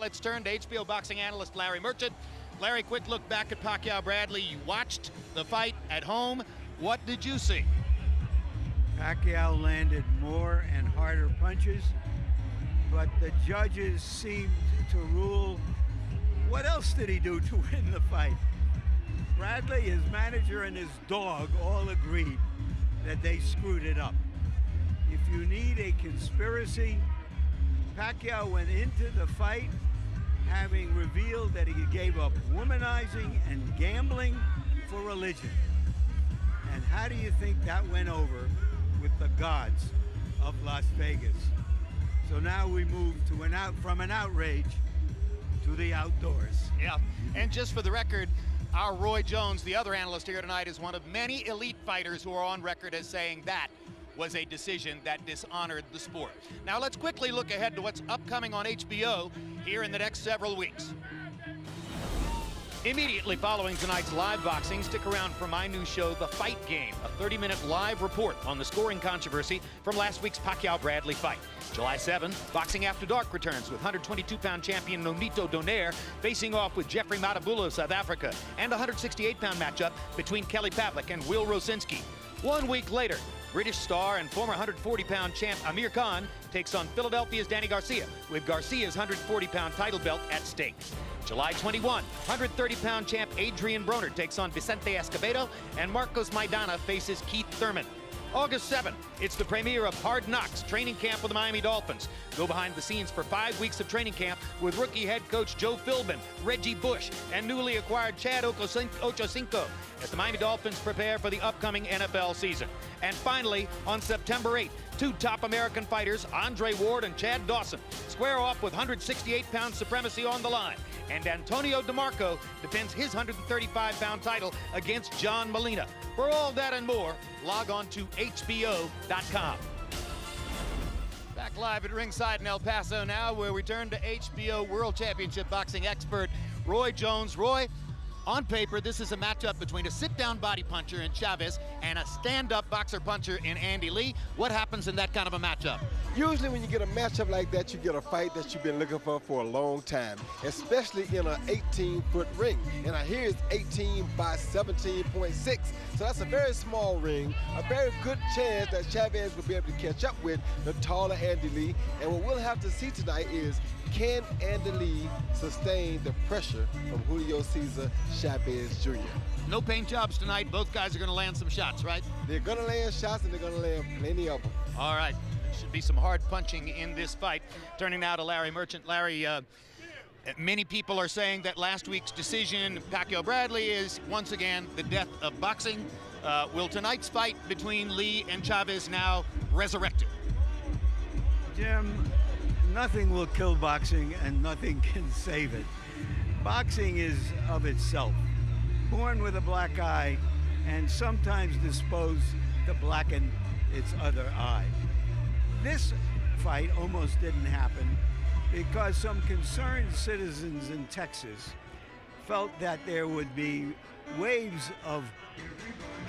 Let's turn to HBO boxing analyst Larry Merchant. Larry, quick look back at Pacquiao-Bradley. You watched the fight at home. What did you see? Pacquiao landed more and harder punches, but the judges seemed to rule. What else did he do to win the fight? Bradley, his manager, and his dog all agreed that they screwed it up. If you need a conspiracy, Pacquiao went into the fight having revealed that he gave up womanizing and gambling for religion. And how do you think that went over with the gods of Las Vegas? So now we move to from an outrage to the outdoors. Yeah, and just for the record, our Roy Jones, the other analyst here tonight, is one of many elite fighters who are on record as saying that was a decision that dishonored the sport. Now let's quickly look ahead to what's upcoming on HBO here in the next several weeks. Immediately following tonight's live boxing, stick around for my new show, The Fight Game, a 30-minute live report on the scoring controversy from last week's Pacquiao-Bradley fight. July 7, Boxing After Dark returns with 122-pound champion Nonito Donaire facing off with Jeffrey Matabulo of South Africa, and a 168-pound matchup between Kelly Pavlik and Will Rosinski. 1 week later, British star and former 140-pound champ Amir Khan takes on Philadelphia's Danny Garcia, with Garcia's 140-pound title belt at stake. July 21, 130-pound champ Adrian Broner takes on Vicente Escobedo, and Marcos Maidana faces Keith Thurman. August 7, it's the premiere of Hard Knocks training camp with the Miami Dolphins. Go behind the scenes for 5 weeks of training camp with rookie head coach Joe Philbin, Reggie Bush, and newly acquired Chad Ochocinco as the Miami Dolphins prepare for the upcoming NFL season. And finally, on September 8th, two top American fighters, Andre Ward and Chad Dawson, square off with 168-pound supremacy on the line. And Antonio DeMarco defends his 135-pound title against John Molina. For all that and more, log on to HBO.com. Back live at ringside in El Paso now, where we turn to HBO World Championship boxing expert Roy Jones. Roy, on paper, this is a matchup between a sit-down body puncher in Chavez and a stand-up boxer-puncher in Andy Lee. What happens in that kind of a matchup? Usually when you get a matchup like that, you get a fight that you've been looking for a long time, especially in an 18-foot ring. And I hear it's 18 by 17.6, so that's a very small ring, a very good chance that Chavez will be able to catch up with the taller Andy Lee. And what we'll have to see tonight is, can Andy Lee sustain the pressure from Julio Cesar Chavez Jr.? No paint jobs tonight. Both guys are going to land some shots, right? They're going to land shots, and they're going to land plenty of them. All right. Should be some hard punching in this fight. Turning now to Larry Merchant. Larry, many people are saying that last week's decision, Pacquiao-Bradley, is once again the death of boxing. Will tonight's fight between Lee and Chavez now resurrect it? Jim, nothing will kill boxing and nothing can save it. Boxing is of itself, born with a black eye and sometimes disposed to blacken its other eye. This fight almost didn't happen because some concerned citizens in Texas felt that there would be waves of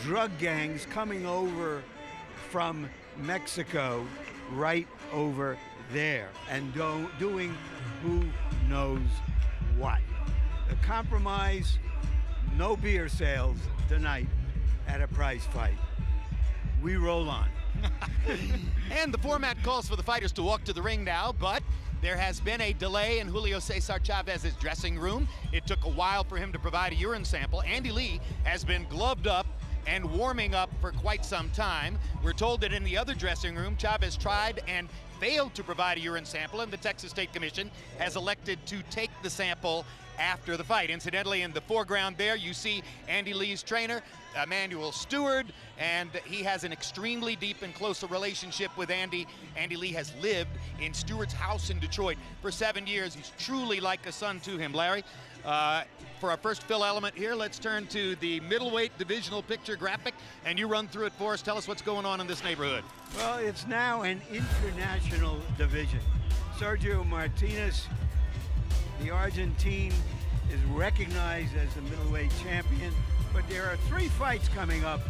drug gangs coming over from Mexico right over there and doing who knows what. The compromise, no beer sales tonight at a prize fight. We roll on. And the format calls for the fighters to walk to the ring now, but there has been a delay in Julio Cesar Chavez's dressing room. It took a while for him to provide a urine sample. Andy Lee has been gloved up and warming up for quite some time. We're told that in the other dressing room, Chavez tried and failed to provide a urine sample, and the Texas State Commission has elected to take the sample after the fight. Incidentally, in the foreground there, you see Andy Lee's trainer, Emmanuel Stewart, and he has an extremely deep and close relationship with Andy. Andy Lee has lived in Stewart's house in Detroit for 7 years. He's truly like a son to him. Larry, for our first fill element here, let's turn to the middleweight divisional picture graphic, and you run through it for us. Tell us what's going on in this neighborhood. Well, it's now an international division. Sergio Martinez, the Argentine, is recognized as the middleweight champion, but there are 3 fights coming up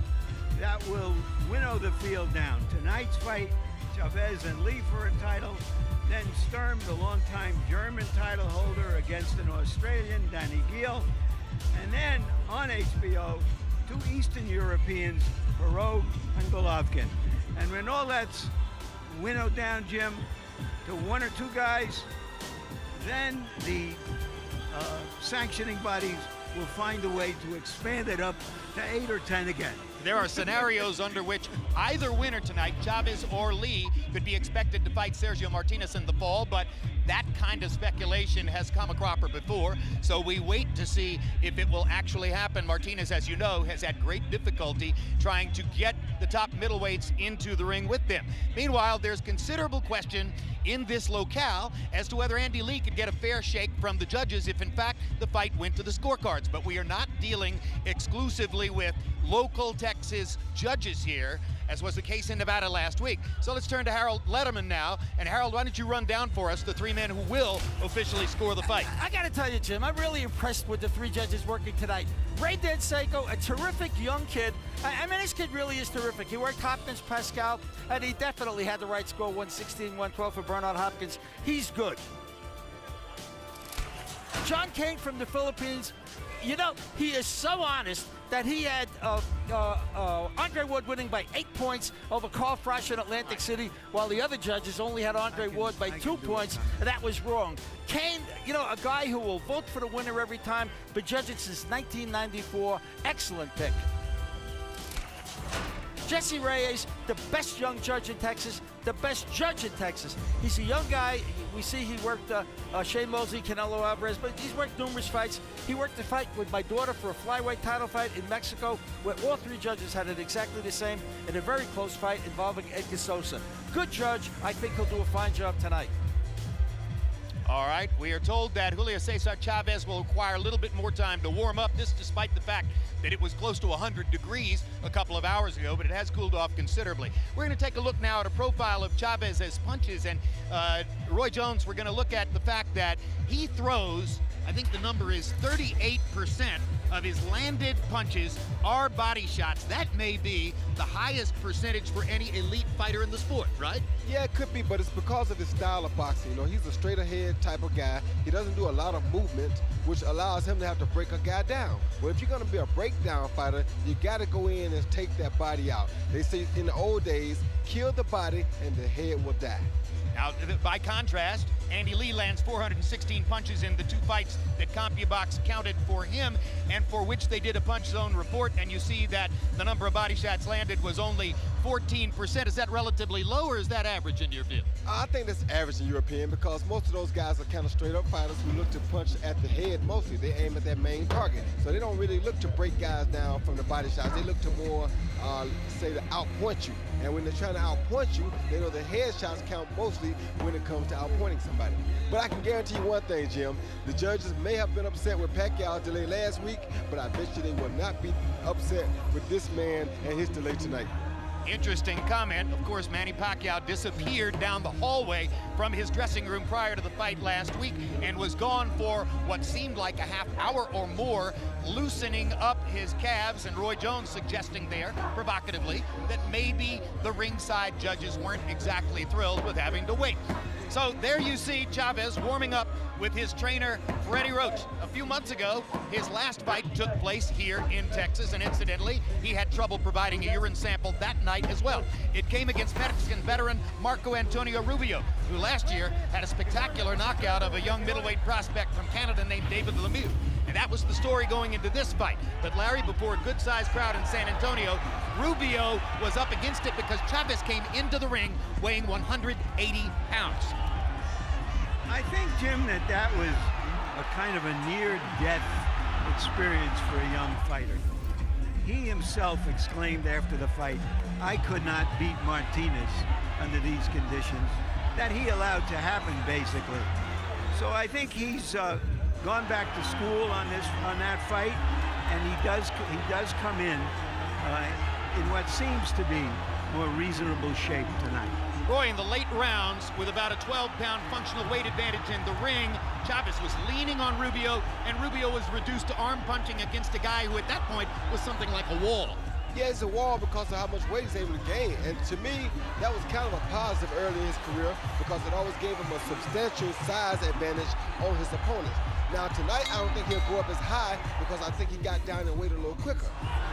that will winnow the field down. Tonight's fight, Chavez and Lee for a title, then Sturm, the longtime German title holder, against an Australian, Danny Gill. And then on HBO, 2 Eastern Europeans, Perot and Golovkin. And when all that's winnowed down, Jim, to 1 or 2 guys, then the sanctioning bodies will find a way to expand it up to 8 or 10 again. There are scenarios under which either winner tonight, Chavez or Lee, could be expected to fight Sergio Martinez in the fall, but that kind of speculation has come a cropper before, so we wait to see if it will actually happen. Martinez, as you know, has had great difficulty trying to get the top middleweights into the ring with them. Meanwhile, there's considerable question in this locale as to whether Andy Lee could get a fair shake from the judges if in fact the fight went to the scorecards. But we are not dealing exclusively with local Texas judges here, as was the case in Nevada last week. So let's turn to Harold Letterman now. And Harold, why don't you run down for us the 3 men who will officially score the fight? I got to tell you, Jim, I'm really impressed with the 3 judges working tonight. Ray Danseco, a terrific young kid. I mean, this kid really is terrific. He worked Hopkins, Pascal, and he definitely had the right score, 116-112 for Bernard Hopkins. He's good. John Kane from the Philippines, you know, he is so honest that he had Andre Ward winning by 8 points over Carl Frosch in Atlantic City, while the other judges only had Andre Ward by 2 points, and that was wrong. Kane, you know, a guy who will vote for the winner every time, been judging since 1994, excellent pick. Jesse Reyes, the best young judge in Texas, the best judge in Texas. He's a young guy. We see he worked Shane Mosley, Canelo Alvarez, but he's worked numerous fights. He worked a fight with my daughter for a flyweight title fight in Mexico, where all 3 judges had it exactly the same in a very close fight involving Edgar Sosa. Good judge. I think he'll do a fine job tonight. All right, we are told that Julio Cesar Chavez will require a little bit more time to warm up, this despite the fact that it was close to 100 degrees a couple of hours ago, but it has cooled off considerably. We're going to take a look now at a profile of Chavez's punches, and Roy Jones, we're going to look at the fact that he throws, I think the number is 38% of his landed punches are body shots. That may be the highest percentage for any elite fighter in the sport, right? Yeah, it could be, but it's because of his style of boxing. You know, he's a straight ahead type of guy. He doesn't do a lot of movement, which allows him to have to break a guy down. Well, if you're going to be a breakdown fighter, you got to go in and take that body out. They say in the old days, kill the body and the head will die. Now, by contrast, Andy Lee lands 416 punches in the 2 fights that CompuBox counted for him and for which they did a punch zone report, and you see that the number of body shots landed was only 14%. Is that relatively low, or is that average in your view? I think that's average in European, because most of those guys are kind of straight up fighters who look to punch at the head mostly. They aim at their main target. So they don't really look to break guys down from the body shots. They look to more, say, to outpoint you. And when they're trying to outpoint you, they know the head shots count mostly when it comes to outpointing somebody. But I can guarantee you one thing, Jim. The judges may have been upset with Pacquiao's delay last week, but I bet you they will not be upset with this man and his delay tonight. Interesting comment. Of course, Manny Pacquiao disappeared down the hallway from his dressing room prior to the fight last week and was gone for what seemed like a half hour or more, loosening up his calves, and Roy Jones suggesting there, provocatively, that maybe the ringside judges weren't exactly thrilled with having to wait. So there you see Chavez warming up with his trainer, Freddie Roach. A few months ago, his last fight took place here in Texas, and incidentally, he had trouble providing a urine sample that night as well. It came against Mexican veteran Marco Antonio Rubio, who last year had a spectacular knockout of a young middleweight prospect from Canada named David Lemieux. And that was the story going into this fight. But Larry, before a good-sized crowd in San Antonio, Rubio was up against it because Chavez came into the ring weighing 180 pounds. I think, Jim, that was a kind of a near-death experience for a young fighter. He himself exclaimed after the fight, "I could not beat Martinez under these conditions," that he allowed to happen, basically. So I think he's gone back to school on that fight, and he does come in what seems to be more reasonable shape tonight. Roy, in the late rounds, with about a 12-pound functional weight advantage in the ring, Chavez was leaning on Rubio, and Rubio was reduced to arm punching against a guy who at that point was something like a wall. Yeah, it's a wall because of how much weight he's able to gain. And to me, that was kind of a positive early in his career because it always gave him a substantial size advantage on his opponents. Now, tonight, I don't think he'll go up as high because I think he got down in weight a little quicker.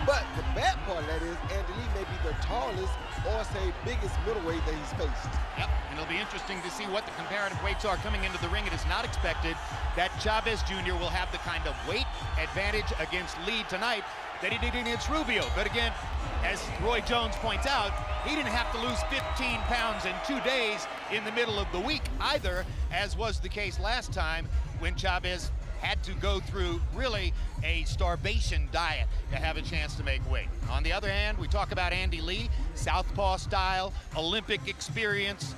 But the bad part of that is Andy Lee may be the tallest or, say, biggest middleweight that he's faced. Yep, and it'll be interesting to see what the comparative weights are coming into the ring. It is not expected that Chavez Jr. will have the kind of weight advantage against Lee tonight that he did against Rubio. But again, as Roy Jones points out, he didn't have to lose 15 pounds in 2 days in the middle of the week either, as was the case last time when Chavez had to go through really a starvation diet to have a chance to make weight. On the other hand, we talk about Andy Lee, southpaw style, Olympic experience.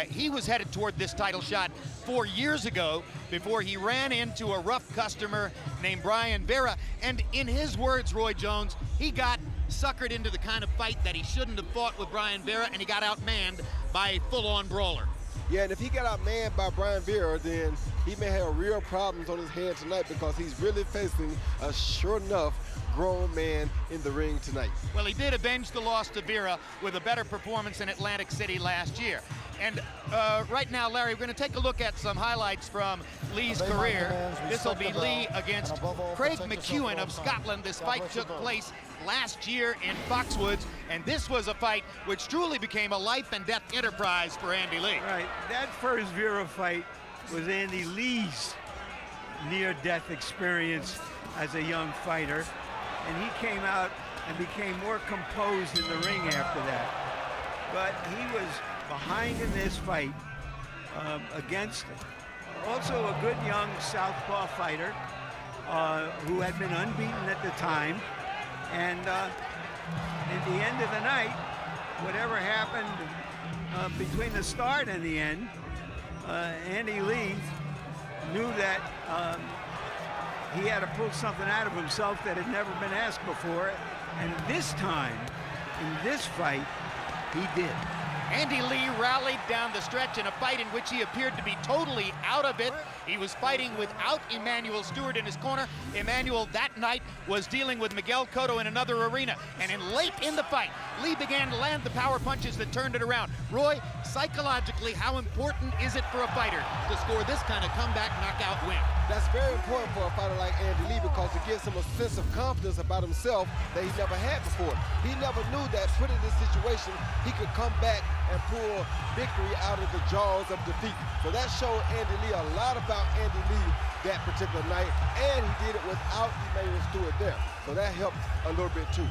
He was headed toward this title shot 4 years ago before he ran into a rough customer named Brian Vera. And in his words, Roy Jones, he got suckered into the kind of fight that he shouldn't have fought with Brian Vera, and he got outmanned by a full-on brawler. Yeah, and if he got outmanned by Brian Vera, then he may have real problems on his hands tonight because he's really facing a sure enough grown man in the ring tonight. Well, he did avenge the loss to Vera with a better performance in Atlantic City last year. And right now, Larry, we're going to take a look at some highlights from Lee's career. This will be Lee against Craig McEwen of Scotland. This fight took place last year in Foxwoods, and this was a fight which truly became a life and death enterprise for Andy Lee. Right, that first Vera fight was Andy Lee's near-death experience as a young fighter, and he came out and became more composed in the ring after that. But he was behind in this fight against also a good young southpaw fighter who had been unbeaten at the time. And at the end of the night, whatever happened between the start and the end, Andy Lee knew that he had to pull something out of himself that had never been asked before. And this time, in this fight, he did. Andy Lee rallied down the stretch in a fight in which he appeared to be totally out of it. He was fighting without Emmanuel Stewart in his corner. Emmanuel that night was dealing with Miguel Cotto in another arena. And late in the fight, Lee began to land the power punches that turned it around. Roy, psychologically, how important is it for a fighter to score this kind of comeback knockout win? That's very important for a fighter like Andy Lee because it gives him a sense of confidence about himself that he never had before. He never knew that put in this situation, he could come back and pull victory out of the jaws of defeat. So that showed Andy Lee a lot about Andy Lee that particular night, and he did it without Emmanuel Stewart there. So that helped a little bit too.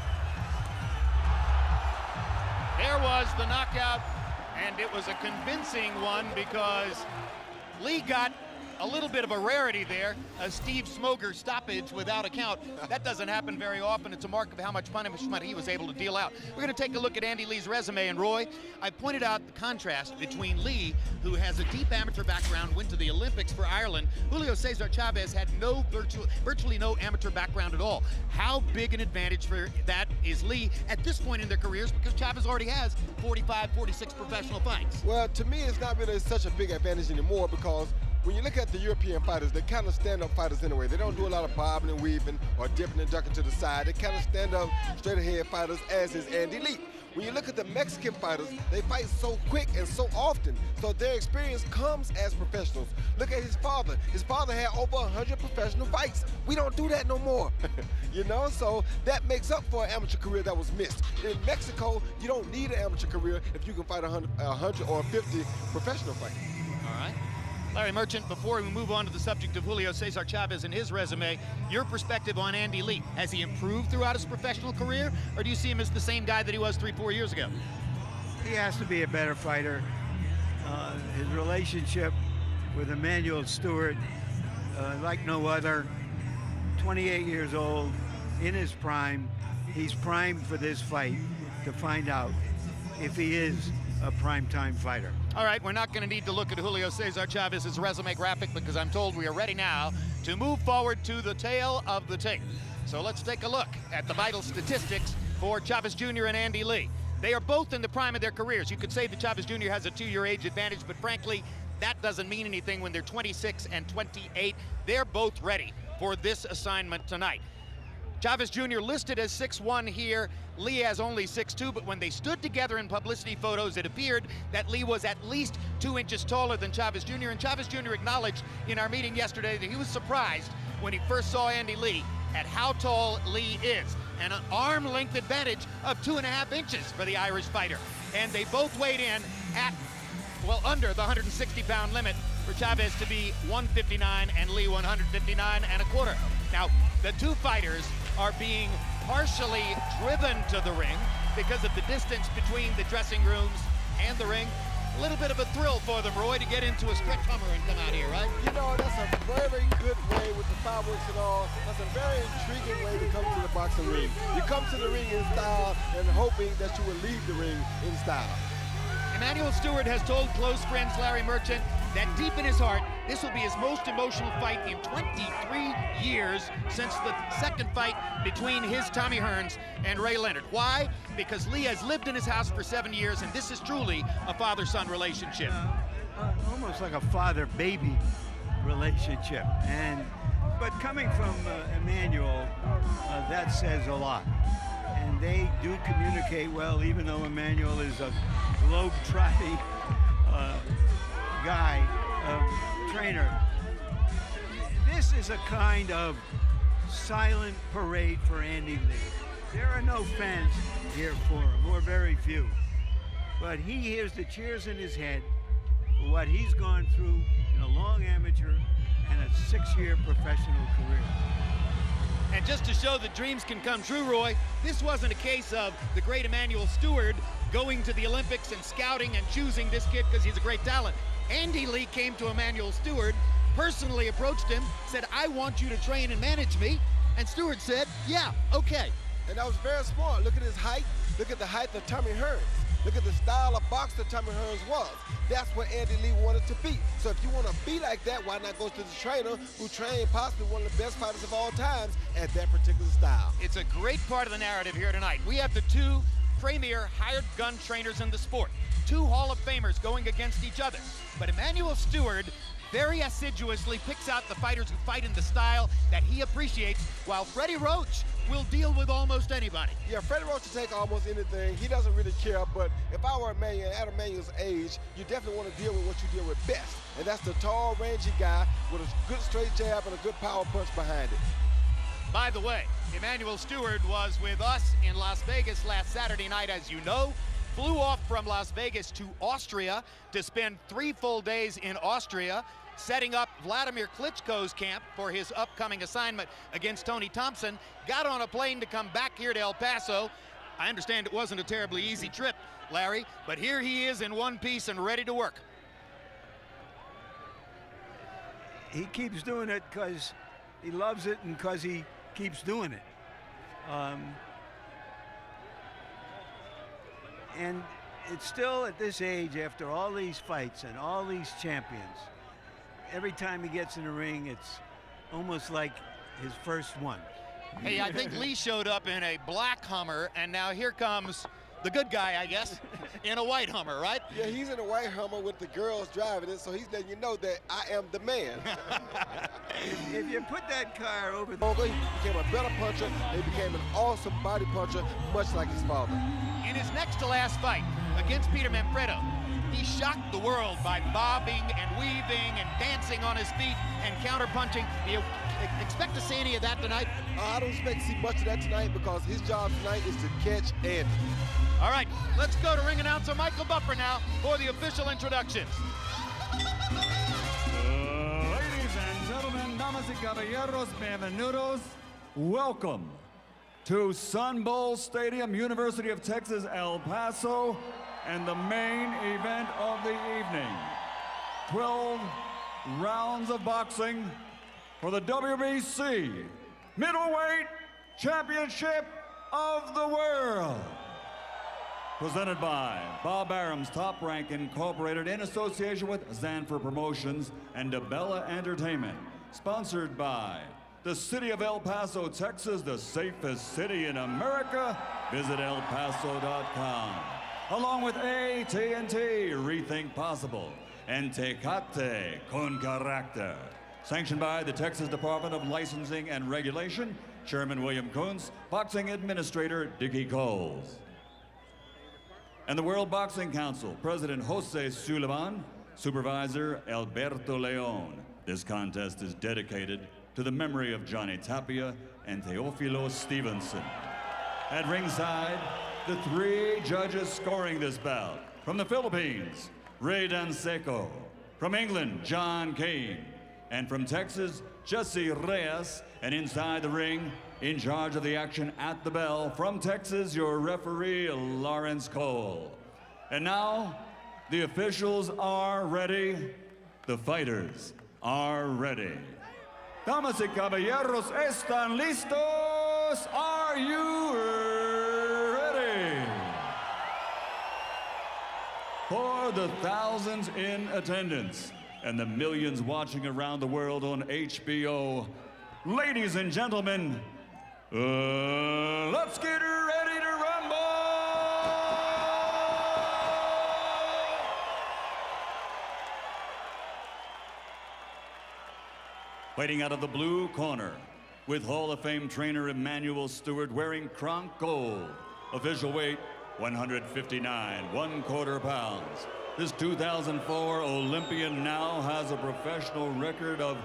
There was the knockout, and it was a convincing one because Lee got a little bit of a rarity there, a Steve Smoger stoppage without a count. That doesn't happen very often. It's a mark of how much punishment he was able to deal out. We're going to take a look at Andy Lee's resume, and Roy, I pointed out the contrast between Lee, who has a deep amateur background, went to the Olympics for Ireland. Julio Cesar Chavez had virtually no amateur background at all. How big an advantage for that is Lee at this point in their careers, because Chavez already has 45, 46 professional fights? Well, to me, it's not really such a big advantage anymore because when you look at the European fighters, they're kind of stand-up fighters anyway. They don't do a lot of bobbing and weaving or dipping and ducking to the side. They kind of stand-up, straight-ahead fighters, as is Andy Lee. When you look at the Mexican fighters, they fight so quick and so often, so their experience comes as professionals. Look at his father. His father had over 100 professional fights. We don't do that no more, you know? So that makes up for an amateur career that was missed. In Mexico, you don't need an amateur career if you can fight 100 or 50 professional fights. All right. Larry Merchant, before we move on to the subject of Julio Cesar Chavez and his resume, your perspective on Andy Lee. Has he improved throughout his professional career, or do you see him as the same guy that he was 3-4 years ago? He has to be a better fighter. His relationship with Emmanuel Stewart, like no other, 28 years old, in his prime. He's primed for this fight to find out if he is a primetime fighter. All right, we're not going to need to look at Julio Cesar Chavez's resume graphic because I'm told we are ready now to move forward to the tail of the tape. So let's take a look at the vital statistics for Chavez Jr. and Andy Lee. They are both in the prime of their careers. You could say that Chavez Jr. has a 2-year age advantage, but frankly, that doesn't mean anything when they're 26 and 28. They're both ready for this assignment tonight. Chavez Jr. listed as 6'1" here. Lee has only 6'2", but when they stood together in publicity photos, it appeared that Lee was at least 2 inches taller than Chavez Jr. And Chavez Jr. acknowledged in our meeting yesterday that he was surprised when he first saw Andy Lee at how tall Lee is. And an arm-length advantage of 2.5 inches for the Irish fighter. And they both weighed in at, well, under the 160-pound limit for Chavez to be 159 and Lee 159.25. Now, the two fighters are being partially driven to the ring because of the distance between the dressing rooms and the ring. A little bit of a thrill for them, Roy, to get into a stretch Hummer and come out here, right? You know, that's a very good way with the fireworks and all. That's a very intriguing way to come to the boxing ring. You come to the ring in style and hoping that you will leave the ring in style. Emanuel Stewart has told close friends Larry Merchant that deep in his heart, this will be his most emotional fight in 23 years since the second fight between his Tommy Hearns and Ray Leonard. Why? Because Lee has lived in his house for 7 years, and this is truly a father-son relationship. Almost like a father-baby relationship. But coming from Emanuel, that says a lot. And they do communicate well, even though Emanuel is a globe-trotting guy, trainer. This is a kind of silent parade for Andy Lee. There are no fans here for him, or very few. But he hears the cheers in his head for what he's gone through in a long amateur and a 6-year professional career. And just to show that dreams can come true, Roy, this wasn't a case of the great Emanuel Stewart going to the Olympics and scouting and choosing this kid because he's a great talent. Andy Lee came to Emanuel Stewart, personally approached him, said, I want you to train and manage me. And Stewart said, yeah, okay. And that was very smart. Look at his height. Look at the height of Tommy Hearns. Look at the style of box that Tommy Hearns was. That's what Andy Lee wanted to be. So if you want to be like that, why not go to the trainer who trained possibly one of the best fighters of all times at that particular style? It's a great part of the narrative here tonight. We have the two premier hired gun trainers in the sport. Two Hall of Famers going against each other. But Emanuel Stewart very assiduously picks out the fighters who fight in the style that he appreciates, while Freddie Roach will deal with almost anybody. Yeah, Freddie Roach will take almost anything. He doesn't really care, but if I were Emanuel, at Emanuel's age, you definitely want to deal with what you deal with best. And that's the tall, rangy guy with a good straight jab and a good power punch behind it. By the way, Emanuel Stewart was with us in Las Vegas last Saturday night, as you know. Flew off from Las Vegas to Austria to spend 3 full days in Austria, setting up Vladimir Klitschko's camp for his upcoming assignment against Tony Thompson. Got on a plane to come back here to El Paso. I understand it wasn't a terribly easy trip, Larry, but here he is in one piece and ready to work. He keeps doing it because he loves it and because he keeps doing it. And it's still at this age, after all these fights and all these champions, every time he gets in the ring, it's almost like his first one. Hey, I think Lee showed up in a black Hummer, and now here comes the good guy, I guess, in a white Hummer, right? Yeah, he's in a white Hummer with the girls driving it, so he's letting you know that I am the man. If you put that car over He became a better puncher. He became an awesome body puncher, much like his father. In his next to last fight against Peter Manfredo, he shocked the world by bobbing and weaving and dancing on his feet and counter-punching. Do you expect to see any of that tonight? I don't expect to see much of that tonight because his job tonight is to catch Andy. All right, let's go to ring announcer Michael Buffer now for the official introductions. Ladies and gentlemen, damas y caballeros, bienvenidos. Welcome to Sun Bowl Stadium, University of Texas, El Paso, and the main event of the evening. 12 rounds of boxing for the WBC Middleweight Championship of the World. Presented by Bob Arum's Top Rank Incorporated in association with Zanfer Promotions and DeBella Entertainment. Sponsored by the city of El Paso, Texas, the safest city in America. Visit elpaso.com. Along with AT&T, Rethink Possible, and Tecate con Carácter. Sanctioned by the Texas Department of Licensing and Regulation, Chairman William Kuntz, Boxing Administrator Dickie Coles. And the World Boxing Council, President Jose Sullivan, Supervisor Alberto Leon. This contest is dedicated to the memory of Johnny Tapia and Teofilo Stevenson. At ringside, the 3 judges scoring this bout. From the Philippines, Ray Danseco. From England, John Kane. And from Texas, Jesse Reyes. And inside the ring, in charge of the action at the bell, from Texas, your referee, Lawrence Cole. And now, the officials are ready. The fighters are ready. Damas y caballeros, ¿están listos? Are you ready? For the thousands in attendance and the millions watching around the world on HBO, ladies and gentlemen, let's get ready to rumble! Fighting out of the blue corner, with Hall of Fame trainer Emmanuel Stewart wearing Kronk gold. Official weight, 159, 1/4 pounds. This 2004 Olympian now has a professional record of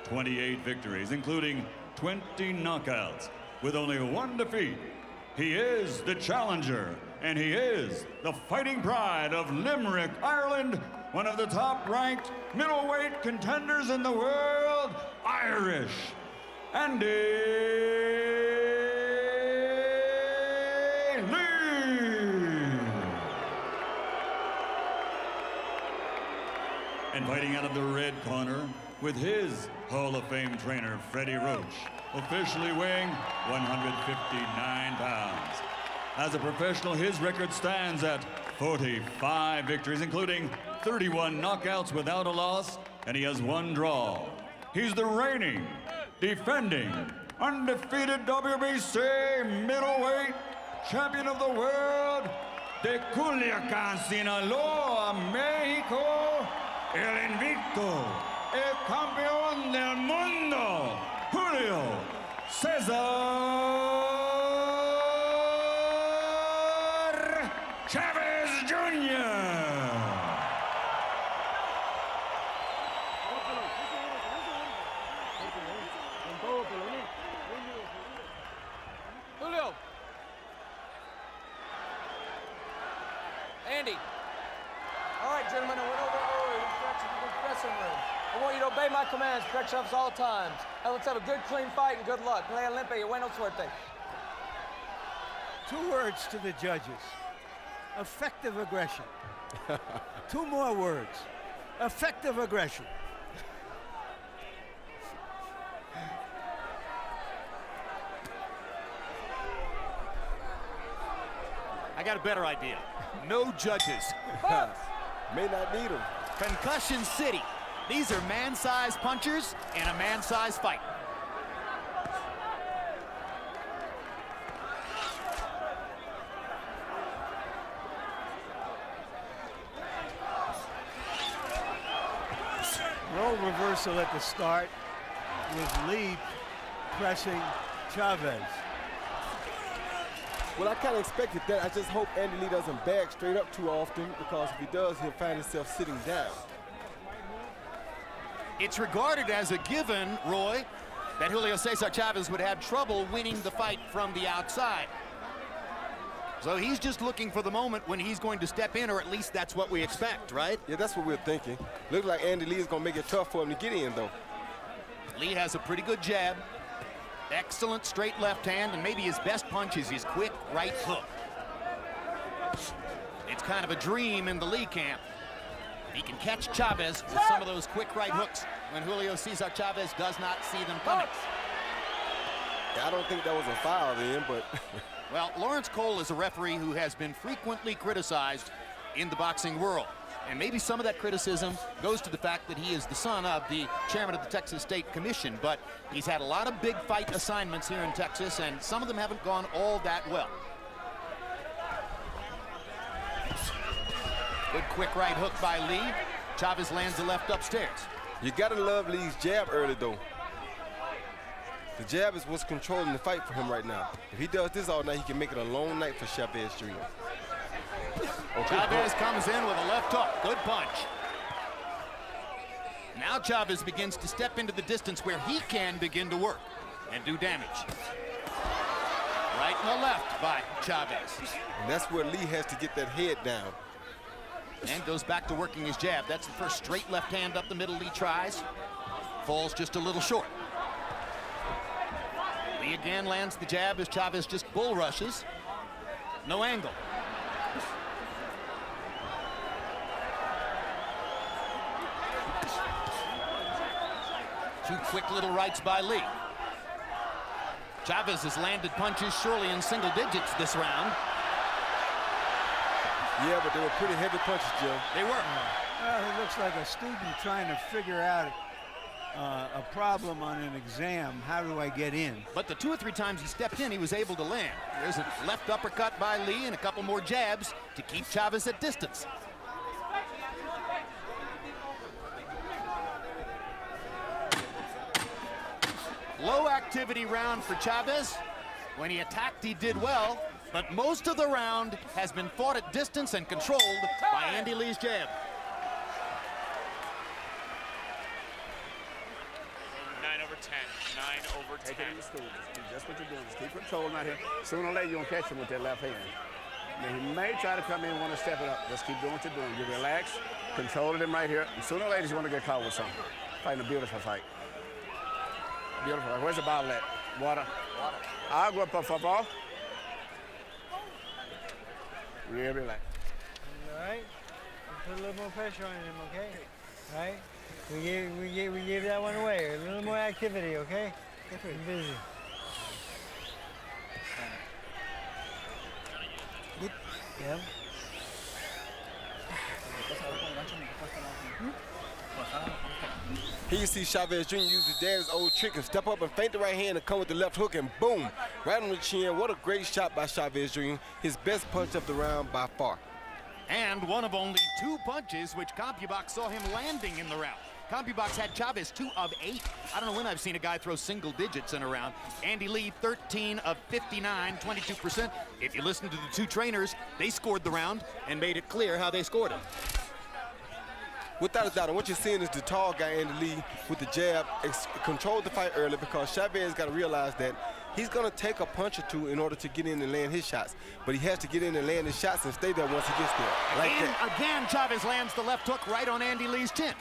28 victories, including 20 knockouts, with only 1 defeat. He is the challenger, and he is the fighting pride of Limerick, Ireland, one of the top-ranked middleweight contenders in the world, Irish, Andy Lee. And fighting out of the red corner with his Hall of Fame trainer, Freddie Roach, officially weighing 159 pounds. As a professional, his record stands at 45 victories, including 31 knockouts without a loss, and he has 1 draw. He's the reigning, defending, undefeated WBC middleweight champion of the world, de Culiacán, Sinaloa, México, el invicto, el campeón del mundo, Julio Cesar Chavez Jr. Julio. Andy. All right, gentlemen, I went over earlier instructions in the dressing room. I want you to obey my commands, protect yourselves all times. Now let's have a good, clean fight and good luck. Play limpia, buena suerte. 2 words to the judges. Effective aggression. 2 more words. Effective aggression. I got a better idea. No judges. May not need them. Concussion City. These are man-sized punchers in a man-sized fight. Role reversal at the start with Lee pressing Chavez. Well, I kind of expected that. I just hope Andy Lee doesn't bag straight up too often, because if he does, he'll find himself sitting down. It's regarded as a given, Roy, that Julio Cesar Chavez would have trouble winning the fight from the outside. So he's just looking for the moment when he's going to step in, or at least that's what we expect, right? Yeah, that's what we're thinking. Looks like Andy Lee is going to make it tough for him to get in, though. Lee has a pretty good jab, excellent straight left hand, and maybe his best punch is his quick right hook. It's kind of a dream in the Lee camp. He can catch Chavez with some of those quick right hooks when Julio Cesar Chavez does not see them coming. Yeah, I don't think that was a foul then, but... Well, Lawrence Cole is a referee who has been frequently criticized in the boxing world. And maybe some of that criticism goes to the fact that he is the son of the chairman of the Texas State Commission. But he's had a lot of big fight assignments here in Texas, and some of them haven't gone all that well. Good quick right hook by Lee. Chavez lands the left upstairs. You gotta love Lee's jab early though. The jab is what's controlling the fight for him right now. If he does this all night, he can make it a long night for Chavez Jr. Okay. Chavez comes in with a left hook. Good punch. Now Chavez begins to step into the distance where he can begin to work and do damage. Right and the left by Chavez. And that's where Lee has to get that head down. And goes back to working his jab. That's the first straight left hand up the middle Lee tries. Falls just a little short. Lee again lands the jab as Chavez just bull rushes. No angle. Two quick little rights by Lee. Chavez has landed punches surely in single digits this round. Yeah, but they were pretty heavy punches, Jim. They were. Well, he looks like a student trying to figure out a problem on an exam. How do I get in? But the 2 or 3 times he stepped in, he was able to land. There's a left uppercut by Lee and a couple more jabs to keep Chavez at distance. Low activity round for Chavez. When he attacked, he did well, but most of the round has been fought at distance and controlled by Andy Lee's jab. 9/10. 9/10. Take it in the stool. Just what you're doing. Just keep controlling out here. Sooner or later, you're going to catch him with that left hand. Now, he may try to come in and want to step it up. Just keep doing what you're doing. You relax, controlling him right here. And sooner or later, you want to get caught with something. Fighting a beautiful fight. Beautiful. Where's the bottle at? Water. Agua, por favor. Real relax. All right. Put a little more pressure on him, okay? All right. We gave that one away. A little more activity, okay? Get busy. Good. Yeah. Here you see Chavez Jr. use his dad's old trick and step up and feint the right hand and come with the left hook and boom, right on the chin. What a great shot by Chavez Jr. His best punch of the round by far. And one of only 2 punches which CompuBox saw him landing in the round. CompuBox had Chavez 2 of 8. I don't know when I've seen a guy throw single digits in a round. Andy Lee 13 of 59, 22%. If you listen to the 2 trainers, they scored the round and made it clear how they scored it. Without a doubt, and what you're seeing is the tall guy, Andy Lee, with the jab, controlled the fight early because Chavez got to realize that he's going to take a punch or 2 in order to get in and land his shots. But he has to get in and land his shots and stay there once he gets there. Like that. Again, Chavez lands the left hook right on Andy Lee's chin.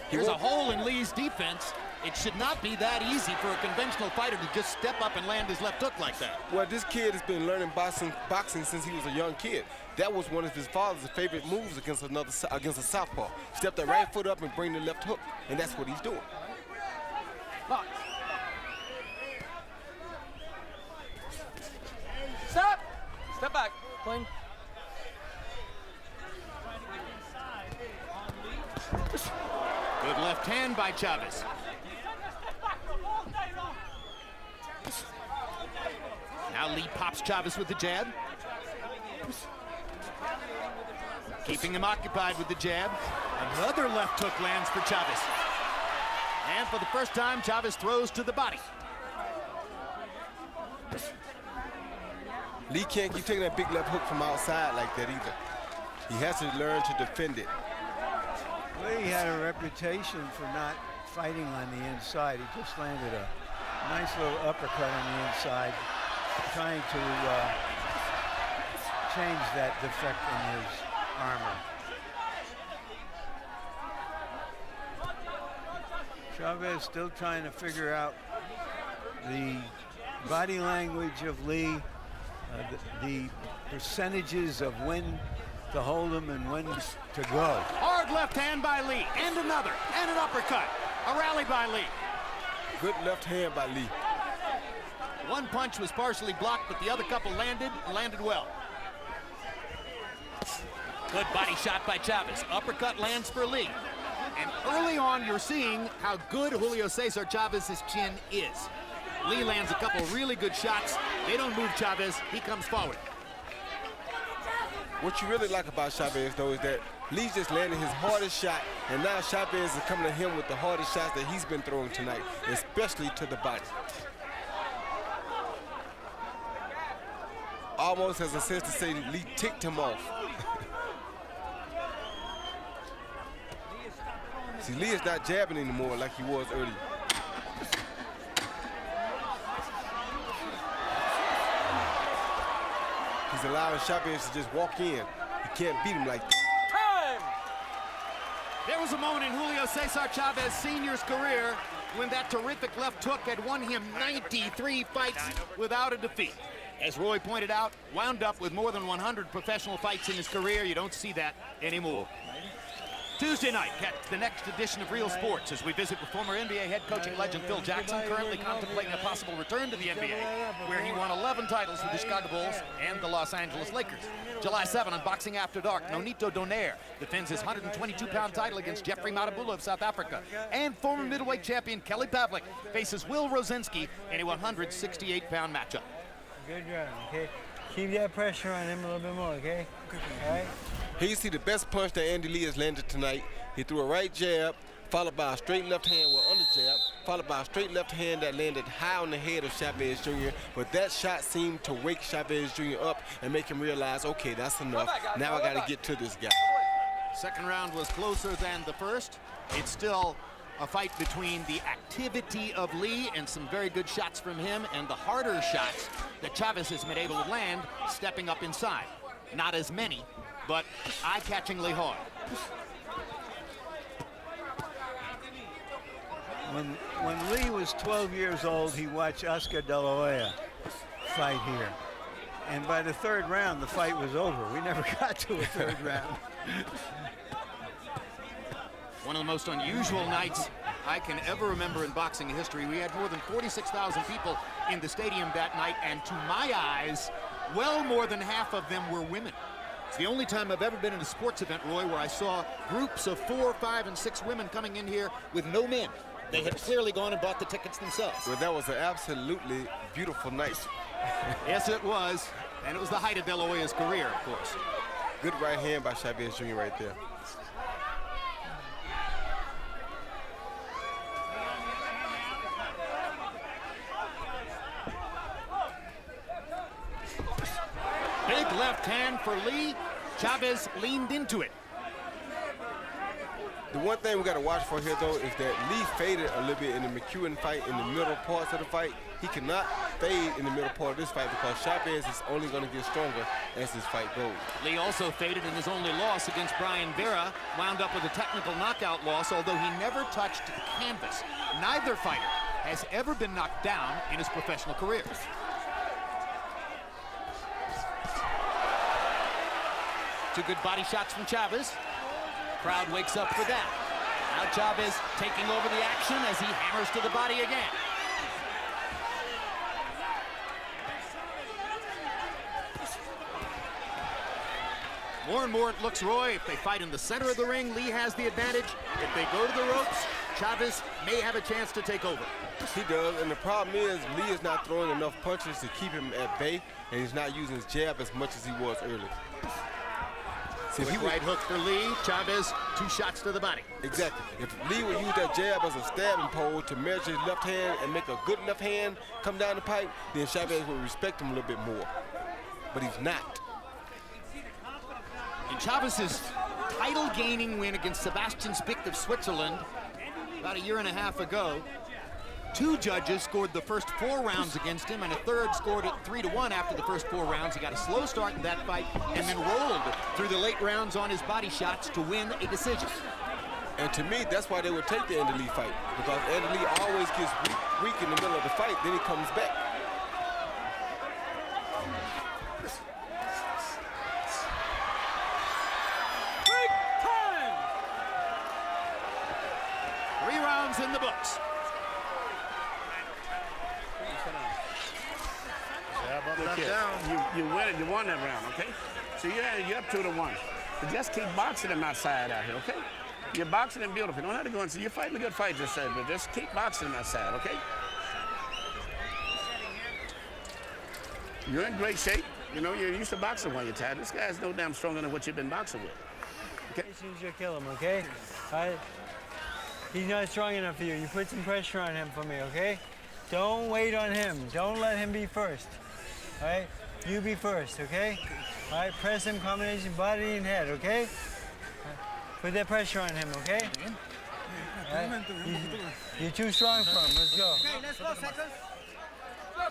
There's a hole in Lee's defense. It should not be that easy for a conventional fighter to just step up and land his left hook like that. Well, this kid has been learning boxing since he was a young kid. That was one of his father's favorite moves against a southpaw. Step the right foot up and bring the left hook, and that's what he's doing. Box. Stop. Step back. Clean. Good left hand by Chavez. Now Lee pops Chavez with the jab. Keeping him occupied with the jab. Another left hook lands for Chavez. And for the first time, Chavez throws to the body. Lee can't keep taking that big left hook from outside like that either. He has to learn to defend it. Lee had a reputation for not fighting on the inside. He just landed a nice little uppercut on the inside, trying to change that defect in his armor. Chavez still trying to figure out the body language of Lee, the percentages of when to hold him and when to go. Hard left hand by Lee, and another, and an uppercut. A rally by Lee. Good left hand by Lee. One punch was partially blocked, but the other couple landed well. Good body shot by Chavez. Uppercut lands for Lee. And early on, you're seeing how good Julio Cesar Chavez's chin is. Lee lands a couple really good shots. They don't move Chavez. He comes forward. What you really like about Chavez, though, is that Lee's just landed his hardest shot, and now Chavez is coming to him with the hardest shots that he's been throwing tonight, especially to the body. Almost has a sense to say that Lee ticked him off. See, Lee is not jabbing anymore like he was earlier. He's allowing Chavez to just walk in. You can't beat him like that. Time! There was a moment in Julio Cesar Chavez Sr.'s career when that terrific left hook had won him 93 fights without a defeat. As Roy pointed out, wound up with more than 100 professional fights in his career. You don't see that anymore. Tuesday night, catch the next edition of Real Sports as we visit with former NBA head coaching legend Phil Jackson, currently contemplating a possible return to the NBA, where he won 11 titles with the Chicago Bulls and the Los Angeles Lakers. July 7 on Boxing After Dark, Nonito Donaire defends his 122-pound title against Jeffrey Matabula of South Africa. And former middleweight champion Kelly Pavlik faces Will Rosinski in a 168-pound matchup. Good run, okay? Keep that pressure on him a little bit more, okay? All right? Here you see the best punch that Andy Lee has landed tonight. He threw a right jab, followed by a straight left hand with under jab, followed by a straight left hand that landed high on the head of Chavez Jr., but that shot seemed to wake Chavez Jr. up and make him realize, okay, that's enough. Now I got to get to this guy. Second round was closer than the first. It's still a fight between the activity of Lee and some very good shots from him and the harder shots that Chavez has been able to land stepping up inside. Not as many, but eye-catchingly hard. When Lee was 12 years old, he watched Oscar De La Hoya fight here. And by the third round, the fight was over. We never got to a third round. One of the most unusual nights I can ever remember in boxing history. We had more than 46,000 people in the stadium that night, and to my eyes, well more than half of them were women. It's the only time I've ever been in a sports event, Roy, where I saw groups of 4, 5, and 6 women coming in here with no men. They had clearly gone and bought the tickets themselves. Well, that was an absolutely beautiful night. Yes, it was. And it was the height of De La Hoya's career, of course. Good right hand by Chavez Jr. right there. Big left hand for Lee. Chavez leaned into it. The one thing we got to watch for here, though, is that Lee faded a little bit in the McEwen fight, in the middle parts of the fight. He cannot fade in the middle part of this fight because Chavez is only going to get stronger as this fight goes. Lee also faded in his only loss against Brian Vera, wound up with a technical knockout loss, although he never touched the canvas. Neither fighter has ever been knocked down in his professional career. Two good body shots from Chavez. Crowd wakes up for that. Now Chavez taking over the action as he hammers to the body again. More and more it looks, Roy, if they fight in the center of the ring, Lee has the advantage. If they go to the ropes, Chavez may have a chance to take over. He does, and the problem is Lee is not throwing enough punches to keep him at bay, and he's not using his jab as much as he was earlier. See, if he right hook for Lee, Chavez, 2 shots to the body. Exactly. If Lee would use that jab as a stabbing pole to measure his left hand and make a good left hand come down the pipe, then Chavez would respect him a little bit more. But he's not. In Chavez's title-gaining win against Sebastian Spicht of Switzerland about a year and a half ago, 2 judges scored the first 4 rounds against him, and a third scored it 3-1 after the first 4 rounds. He got a slow start in that fight and then rolled through the late rounds on his body shots to win a decision. And to me, that's why they would take the Andy Lee fight, because Andy Lee always gets weak in the middle of the fight, then he comes back. Break time! 3 rounds in the books. You win it. You won that round, okay? So you're up 2-1. But just keep boxing him outside out here, okay? You're boxing him beautiful. You don't have to go and say you're fighting a good fight, just said, but just keep boxing him outside, okay? You're in great shape. You know, you're used to boxing while you're tired. This guy's no damn stronger than what you've been boxing with. You'll kill him, okay? All right? He's not strong enough for you. You put some pressure on him for me, okay? Don't wait on him. Don't let him be first. All right? You be first, okay? All right, press him, combination, body and head, okay? Put that pressure on him, okay? All right? You're too strong for him. Let's go. Okay, let's go, seconds. Go.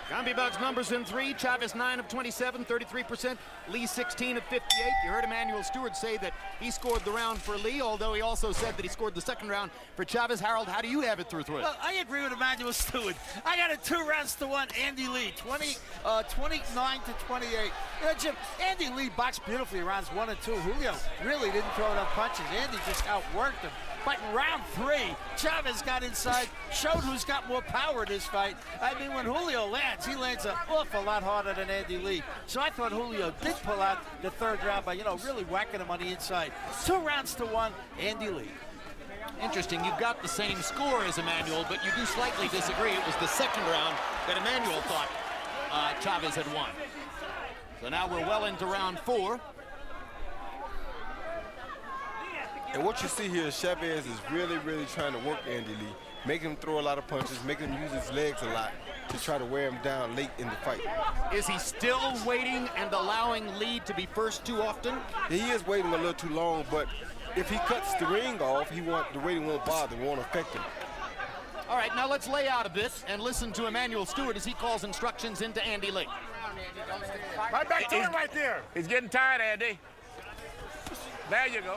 Combi Bugs numbers in 3. Chavez 9 of 27, 33%. Lee 16 of 58. You heard Emmanuel Stewart say that he scored the round for Lee, although he also said that he scored the second round for Chavez. Harold, how do you have it through it? Well, I agree with Emmanuel Stewart. I got it 2 rounds to 1. Andy Lee, 29 to 28. You know, Jim, Andy Lee boxed beautifully rounds 1 and 2. Julio really didn't throw enough punches. Andy just outworked him. But in round 3, Chavez got inside, showed who's got more power in this fight. I mean, when Julio lands, he lands an awful lot harder than Andy Lee. So I thought Julio did pull out the 3rd round by, really whacking him on the inside. 2 rounds to 1, Andy Lee. Interesting, you've got the same score as Emmanuel, but you do slightly disagree. It was the second round that Emmanuel thought Chavez had won. So now we're well into round 4. And what you see here is Chavez is really trying to work Andy Lee, make him throw a lot of punches, make him use his legs a lot to try to wear him down late in the fight. Is he still waiting and allowing Lee to be first too often? He is waiting a little too long, but if he cuts the ring off, the waiting won't bother, won't affect him. All right, now let's lay out a bit and listen to Emmanuel Stewart as he calls instructions into Andy Lee. Right back to him right there. He's getting tired, Andy. There you go.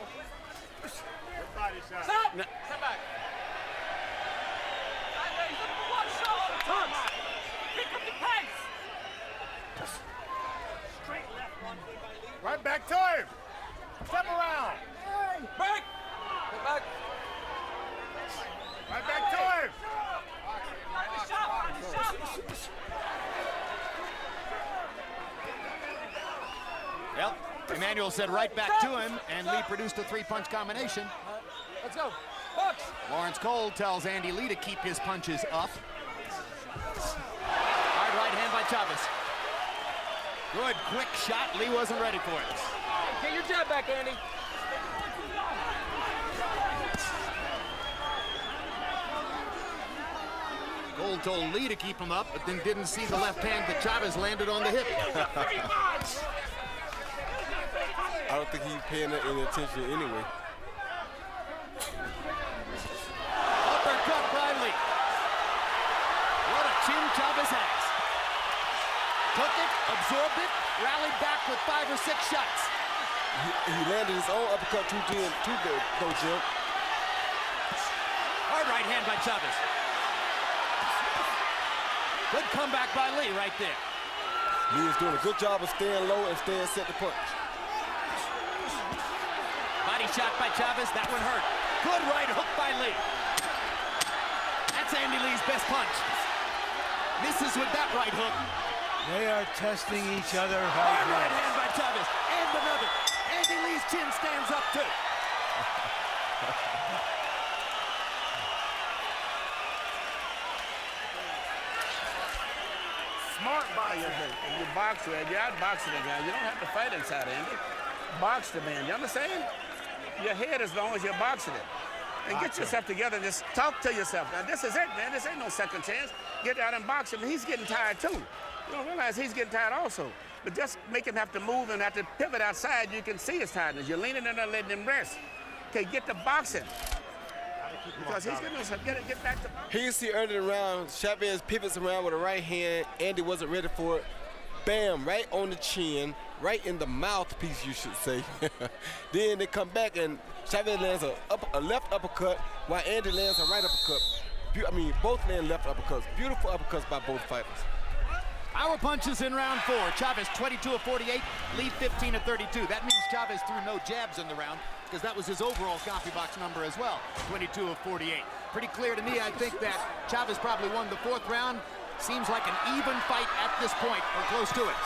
Stop! Step back. Pick up the pace. Straight left one. Right back to him. Step around. Back. Get back. Right back to him. Well, Emmanuel said right back to him, and Lee produced a 3-punch combination. Let's go. Box. Lawrence Cole tells Andy Lee to keep his punches up. Hard right hand by Chavez. Good, quick shot. Lee wasn't ready for it. Get your jab back, Andy. Cole told Lee to keep him up, but then didn't see the left hand that Chavez landed on the hip. I don't think he's paying any attention anyway. Uppercut by Lee. What a chin Chavez has. Took it, absorbed it, rallied back with 5 or 6 shots. He landed his own uppercut too good, though, Jim. Hard right hand by Chavez. Good comeback by Lee right there. Lee is doing a good job of staying low and staying set to punch. Body shot by Chavez, that one hurt. Good right hook by Lee. That's Andy Lee's best punch. Misses with that right hook. They are testing each other Hard right hand by Chavez, and another. Andy Lee's chin stands up too. Smart boxing. If you box with, you're outboxing the guy. You don't have to fight inside, Andy. Box the man. You understand? Your head as long as you're boxing it. And get yourself together and just talk to yourself. Now, this is it, man. This ain't no second chance. Get out and box him. He's getting tired, too. You don't realize he's getting tired also. But just make him have to move and have to pivot outside. You can see his tiredness. You're leaning in there, letting him rest. Okay, get to boxing. Because he's going to get back to boxing. Here you see early in the round, Chavez pivots around with a right hand. Andy wasn't ready for it. Bam, right on the chin, right in the mouthpiece, you should say. Then they come back and Chavez lands a left uppercut while Andy lands a right uppercut. Both land left uppercuts. Beautiful uppercuts by both fighters. Power punches in round 4. Chavez 22 of 48, Lee 15 of 32. That means Chavez threw no jabs in the round because that was his overall CompuBox number as well, 22 of 48. Pretty clear to me, I think that Chavez probably won the 4th round. Seems like an even fight at this point, or close to it.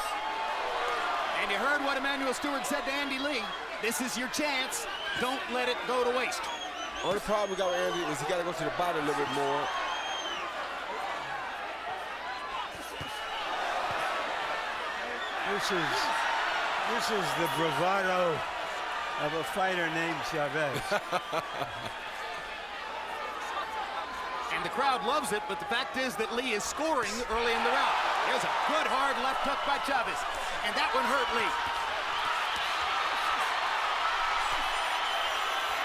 And you heard what Emmanuel Stewart said to Andy Lee. This is your chance. Don't let it go to waste. Only problem we got with Andy is he got to go to the body a little bit more. This is the bravado of a fighter named Chavez. And the crowd loves it, but the fact is that Lee is scoring early in the round. There's a good hard left hook by Chavez, and that one hurt Lee.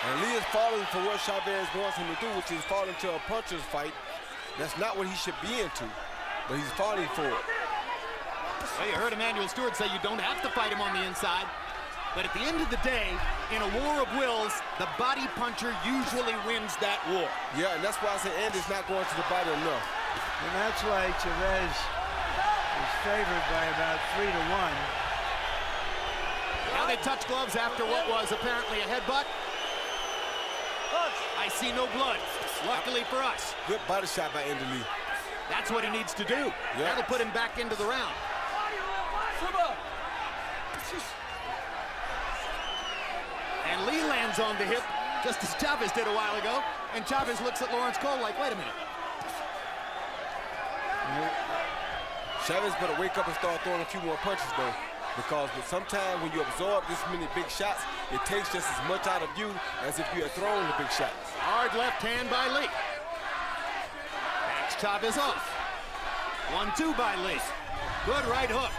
And Lee is falling for what Chavez wants him to do, which is fall into a puncher's fight. That's not what he should be into, but he's falling for it. Well, you heard Emmanuel Stewart say you don't have to fight him on the inside. But at the end of the day, in a war of wills, the body puncher usually wins that war. Yeah, and that's why I say Andy's not going to the body enough. And that's why Chavez is favored by about 3 to 1. Now they touch gloves after what was apparently a headbutt. I see no blood, luckily for us. Good body shot by Andy Lee. That's what he needs to do. Yeah. That'll put him back into the round. And Lee lands on the hip, just as Chavez did a while ago. And Chavez looks at Lawrence Cole like, wait a minute. Chavez better wake up and start throwing a few more punches, though. Because sometimes when you absorb this many big shots, it takes just as much out of you as if you had thrown the big shots. Hard left hand by Lee. Backs Chavez off. 1-2 by Lee. Good right hook.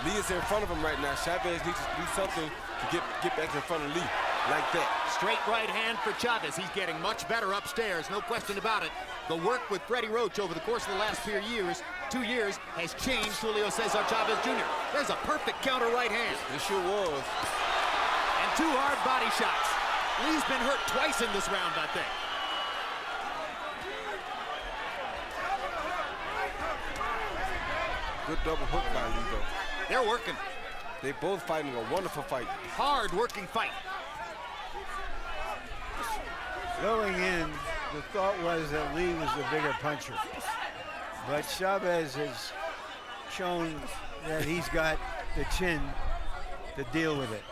Lee is in front of him right now. Chavez needs to do something to get back in front of Lee like that. Straight right hand for Chavez. He's getting much better upstairs, no question about it. The work with Freddie Roach over the course of the last 2 years, has changed Julio Cesar Chavez Jr. There's a perfect counter right hand. It sure was. And 2 hard body shots. Lee's been hurt twice in this round, I think. Good double hook by Lee, though. They're working. They both fighting a wonderful fight. Hard working fight. Going in, the thought was that Lee was the bigger puncher. But Chavez has shown that he's got the chin to deal with it.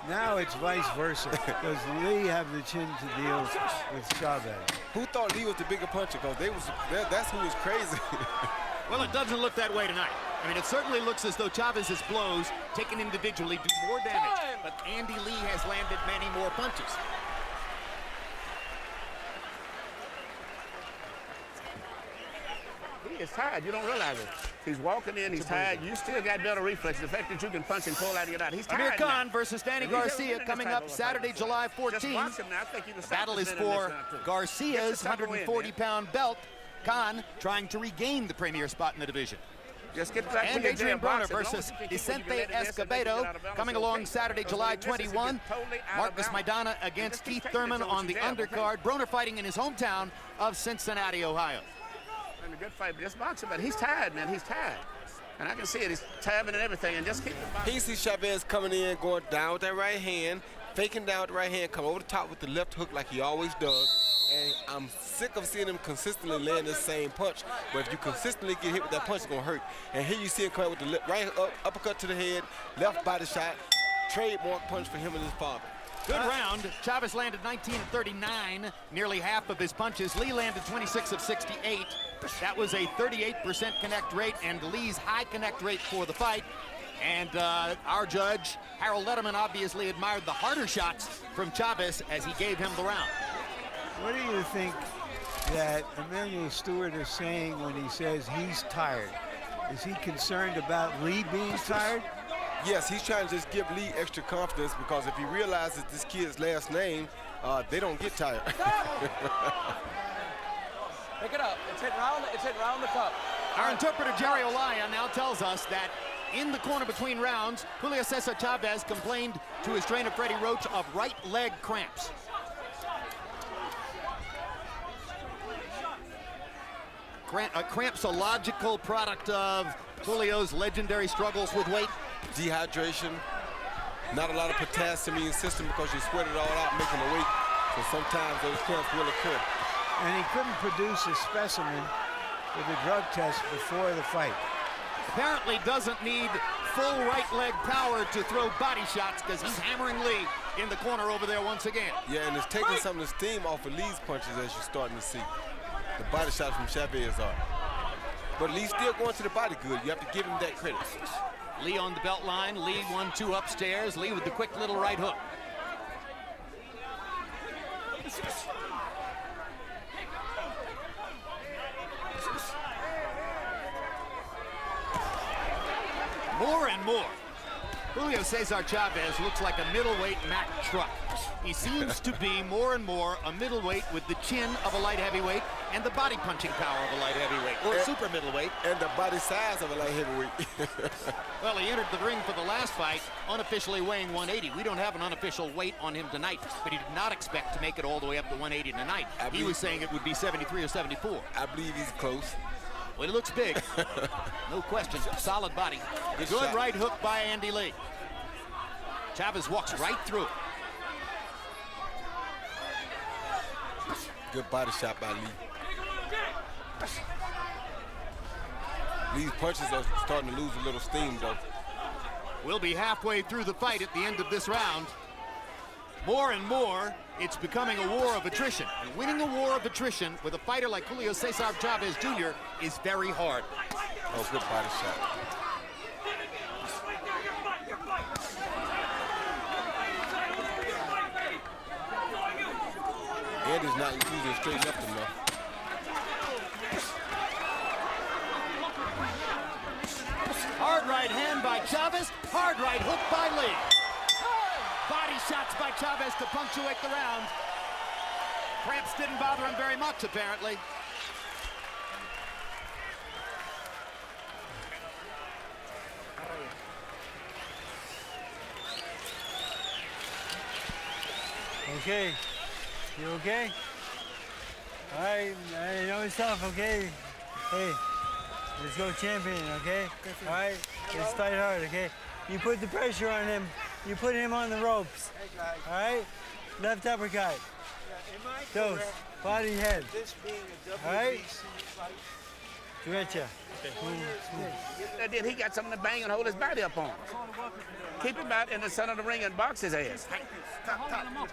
Now it's vice versa. Does Lee have the chin to deal with Chavez? Who thought Lee was the bigger puncher? Because that's who was crazy. Well, it doesn't look that way tonight. I mean, it certainly looks as though Chavez's blows, taken individually, do more damage. But Andy Lee has landed many more punches. He is tired. You don't realize it. He's walking in. He's tired. You still got better reflexes. The fact that you can punch and pull out and get out. He's Amir tired Khan now. versus Danny Garcia coming up Saturday, July 14th. The battle is for Garcia's 140-pound belt. Khan trying to regain the premier spot in the division. Just get back and Adrian Broner versus Vicente Escobedo coming along Saturday, July 21. Marcus Maidana against Keith Thurman on the undercard. Broner fighting in his hometown of Cincinnati, Ohio. And a good fight, but just boxing, but he's tired, man. He's tired. And I can see it. He's tired and everything, and just keep the boxing. He sees Chavez coming in, going down with that right hand, faking down with the right hand, come over the top with the left hook like he always does. And I'm sick of seeing him consistently land the same punch. But if you consistently get hit with that punch, it's going to hurt. And here you see him come out with the right uppercut to the head, left body shot, trademark punch for him and his father. Good round. Chavez landed 19 of 39, nearly half of his punches. Lee landed 26 of 68. That was a 38% connect rate, and Lee's high connect rate for the fight. And our judge, Harold Letterman, obviously admired the harder shots from Chavez as he gave him the round. What do you think that Emmanuel Stewart is saying when he says he's tired? Is he concerned about Lee being tired? Yes, he's trying to just give Lee extra confidence because if he realizes this kid's last name, they don't get tired. Pick it up. It's hit round the cup. Our interpreter, Jerry Olaya, now tells us that in the corner between rounds, Julio Cesar Chavez complained to his trainer, Freddie Roach, of right leg cramps. Cramps, a logical product of Julio's legendary struggles with weight. Dehydration, not a lot of potassium in your system because you sweat it all out making the weight. So sometimes those cramps will occur. And he couldn't produce a specimen for the drug test before the fight. Apparently doesn't need full right leg power to throw body shots because he's hammering Lee in the corner over there once again. Yeah, and it's taking some of the steam off of Lee's punches as you're starting to see. The body shots from Chavez are. But Lee's still going to the body good. You have to give him that credit. Lee on the belt line. Lee 1-2 upstairs. Lee with the quick little right hook. More and more. Julio Cesar Chavez looks like a middleweight Mack truck. He seems to be more and more a middleweight with the chin of a light heavyweight and the body punching power of a light heavyweight, or super middleweight. And the body size of a light heavyweight. Well, he entered the ring for the last fight, unofficially weighing 180. We don't have an unofficial weight on him tonight, but he did not expect to make it all the way up to 180 tonight. He was saying it would be 73 or 74. I believe he's close. Well, he looks big. No question. Solid body. Good shot. Right hook by Andy Lee. Chavez walks right through it. Good body shot by Lee. Lee's punches are starting to lose a little steam, though. We'll be halfway through the fight at the end of this round. More and more, it's becoming a war of attrition. And winning a war of attrition with a fighter like Julio Cesar Chavez Jr. is very hard. Oh, good body shot. Andy's not using straight left enough. Hard right hand by Chavez, hard right hook by Lee. Body shots by Chavez to punctuate the round. Cramps didn't bother him very much, apparently. Okay. You okay? All right, I know it's tough, okay? Hey, let's go champion, okay? All right, let's fight hard, okay? You put the pressure on him. You put him on the ropes. All right? Left uppercut. Dose. Body head. All right? Stretcha. And then he got something to bang and hold his body up on. Keep him out in the center of the ring and box his ass. Stop.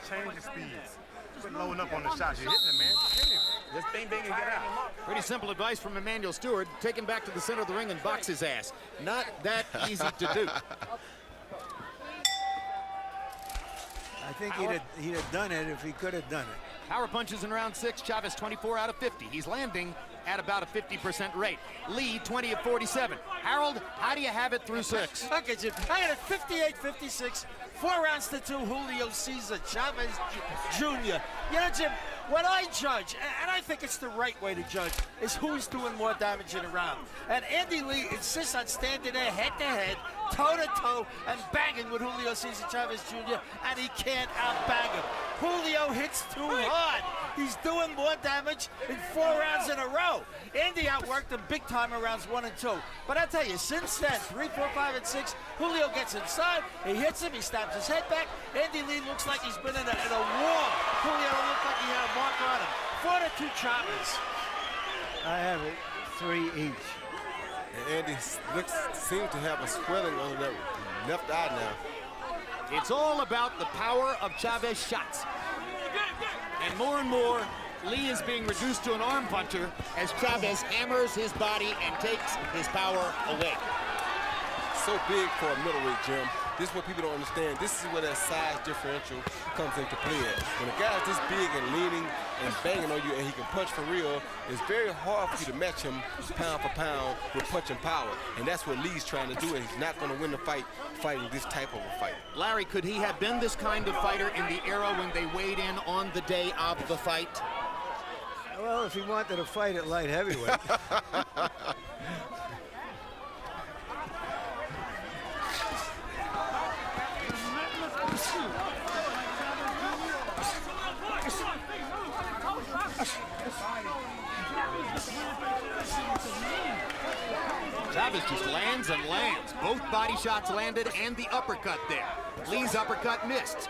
Change the speeds. Quit loading up on the shots. You're hitting him, man. Just hit him. Just bing, bing, and get out. Pretty simple advice from Emmanuel Stewart. Take him back to the center of the ring and box his ass. Not that easy to do. I think he'd have done it if he could have done it. Power punches in round 6. Chavez 24 out of 50. He's landing at about a 50% rate. Lee 20 of 47. Harold, how do you have it through 6? Look at you. I had it 58-56. 4 rounds to 2. Julio Cesar Chavez Jr. You know, Jim, what I judge, and I think it's the right way to judge, is who's doing more damage in a round. And Andy Lee insists on standing there head-to-head, toe-to-toe, and banging with Julio Cesar Chavez Jr., and he can't outbang him. Julio hits too hard. He's doing more damage in 4 rounds in a row. Andy outworked him big time in rounds 1 and 2. But I tell you, since then, 3, 4, 5, and 6, Julio gets inside, he hits him, he stabs his head back. Andy Lee looks like he's been in a war. Julio looked like he had a mark on him. 4-2 Chavez. I have it 3 each. And Andy seems to have a swelling on that left eye now. It's all about the power of Chavez shots. And more, Lee is being reduced to an arm puncher as Chavez hammers his body and takes his power away. So big for a middleweight, Jim. This is what people don't understand. This is where that size differential comes into play at. When a guy's this big and leaning and banging on you and he can punch for real, it's very hard for you to match him pound for pound with punching power. And that's what Lee's trying to do, and he's not going to win the fight fighting this type of a fight. Larry, could he have been this kind of fighter in the era when they weighed in on the day of the fight? Well, if he wanted to fight at light heavyweight. Chavez just lands and lands. Both body shots landed and the uppercut there. Lee's uppercut missed.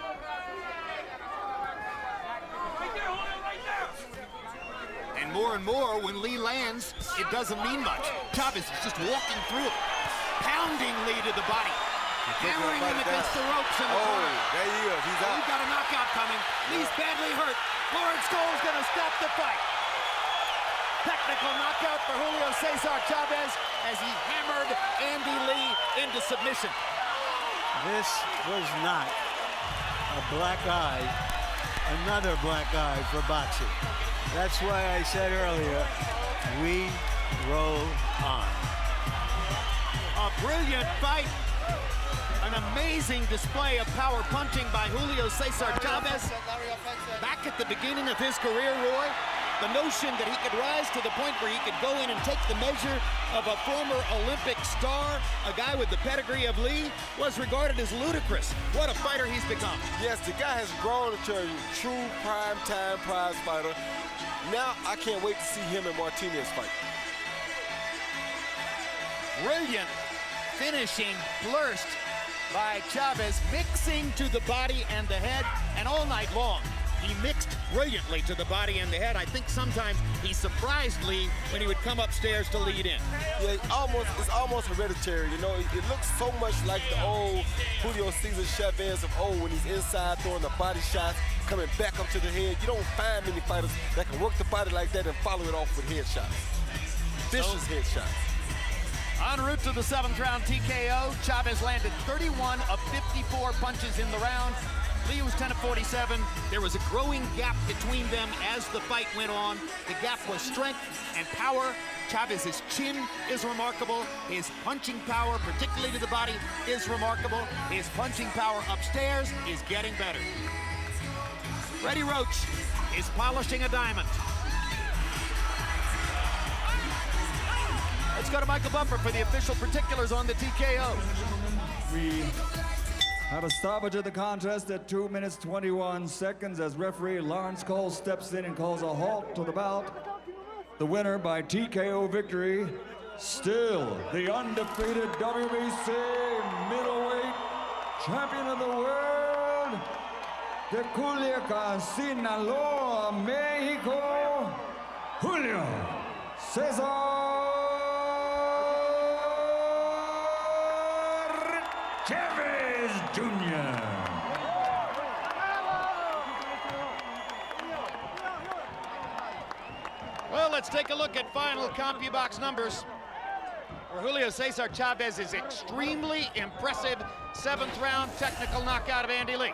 And more, when Lee lands, it doesn't mean much. Chavez is just walking through it, pounding Lee to the body, hammering him against the ropes in the corner. There he is. He's out. We've got a knockout coming. Lee's badly hurt. Lawrence Cole's going to stop the fight. Technical technical knockout for Julio Cesar Chavez as he hammered Andy Lee into submission. This was not a black eye, another black eye for boxing. That's why I said earlier, we roll on. A brilliant fight. An amazing display of power punching by Julio Cesar Chavez. Back at the beginning of his career, Roy, the notion that he could rise to the point where he could go in and take the measure of a former Olympic star, a guy with the pedigree of Lee, was regarded as ludicrous. What a fighter he's become. Yes, the guy has grown into a true prime-time prize fighter. Now I can't wait to see him and Martinez fight. Brilliant finishing burst by Chavez, mixing to the body and the head, and all night long he mixed brilliantly to the body and the head. I think sometimes he surprised Lee when he would come upstairs to lead in. Yeah, it's almost hereditary, you know. It looks so much like the old Julio Cesar Chavez of old when he's inside throwing the body shots, coming back up to the head. You don't find many fighters that can work the body like that and follow it off with headshots. Vicious headshots. En route to the 7th round TKO, Chavez landed 31 of 54 punches in the round. Lee was 10 of 47. There was a growing gap between them as the fight went on. The gap was strength and power. Chavez's chin is remarkable. His punching power, particularly to the body, is remarkable. His punching power upstairs is getting better. Freddie Roach is polishing a diamond. Let's go to Michael Buffer for the official particulars on the TKO. We have a stoppage of the contest at 2 minutes 21 seconds as referee Lawrence Cole steps in and calls a halt to the bout. The winner by TKO victory, still the undefeated WBC middleweight champion of the world, de Culiacán, Sinaloa, Mexico, Julio Cesar Chavez Jr. Well, let's take a look at final CompuBox numbers. For Julio Cesar Chavez's extremely impressive 7th round technical knockout of Andy Lee.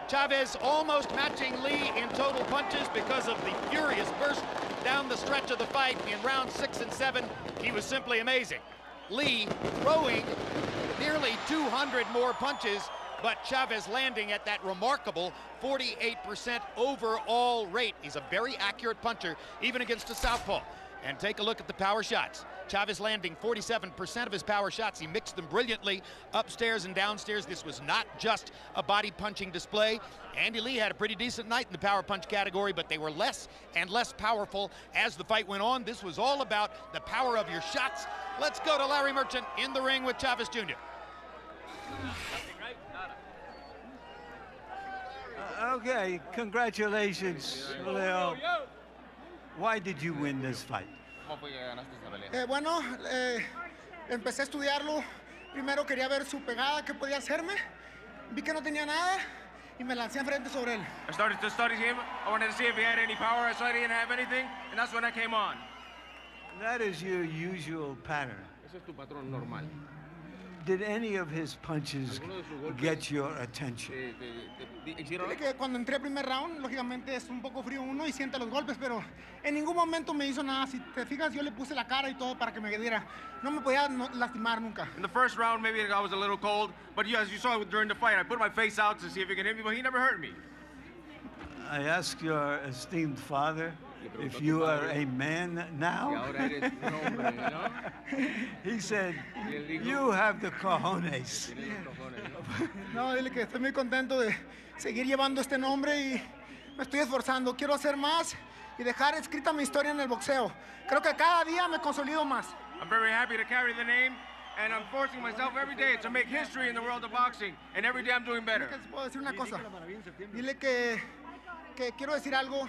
Chavez almost matching Lee in total punches because of the furious burst down the stretch of the fight in rounds 6 and 7. He was simply amazing. Lee throwing nearly 200 more punches, but Chavez landing at that remarkable 48% overall rate. He's a very accurate puncher, even against a southpaw. And take a look at the power shots. Chavez landing 47% of his power shots. He mixed them brilliantly upstairs and downstairs. This was not just a body punching display. Andy Lee had a pretty decent night in the power punch category, but they were less and less powerful as the fight went on. This was all about the power of your shots. Let's go to Larry Merchant in the ring with Chavez Jr. Okay, congratulations, Julio. Why did you win this fight? Bueno, empecé a estudiarlo. Primero quería ver su pegada, qué podía hacerme. Vi que no tenía nada y me lancé enfrente sobre él. I started to study him. I wanted to see if he had any power. I saw he didn't have anything, and that's when I came on. That is your usual pattern. Ese es tu patrón normal. Did any of his punches get your attention? Dile que cuando entré al primer round, lógicamente es un poco frío uno y siente los golpes, pero en ningún momento me hizo nada. Si te fijas, yo le puse la cara y todo para que me diera. No me podía lastimar nunca. In the first round, maybe I was a little cold, but yeah, as you saw during the fight, I put my face out to see if he could hit me, but he never hurt me. I asked your esteemed father if you are a man now. He said, you have the cojones. No, dile que estoy muy contento de seguir llevando este nombre y me estoy esforzando. Quiero hacer más y dejar escrita mi historia en el boxeo. Creo que cada día me consolido más. I'm very happy to carry the name, and I'm forcing myself every day to make history in the world of boxing, and every day I'm doing better. Puedo decir una cosa. Dile que quiero decir algo.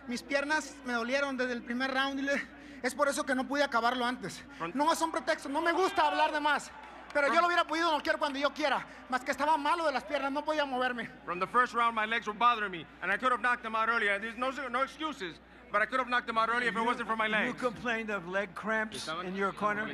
Mis piernas me dolieron desde el primer round. Dile, es por eso que no pude acabarlo antes. No son pretextos. No me gusta hablar de más. Pero yo lo hubiera podido noquear cuando yo quiera. Más que estaba malo de las piernas. No podía moverme. From the first round, my legs were bothering me, and I could have knocked them out earlier. There's no excuses. but I could have knocked him out early if it wasn't for my You legs. complained of leg cramps in your corner?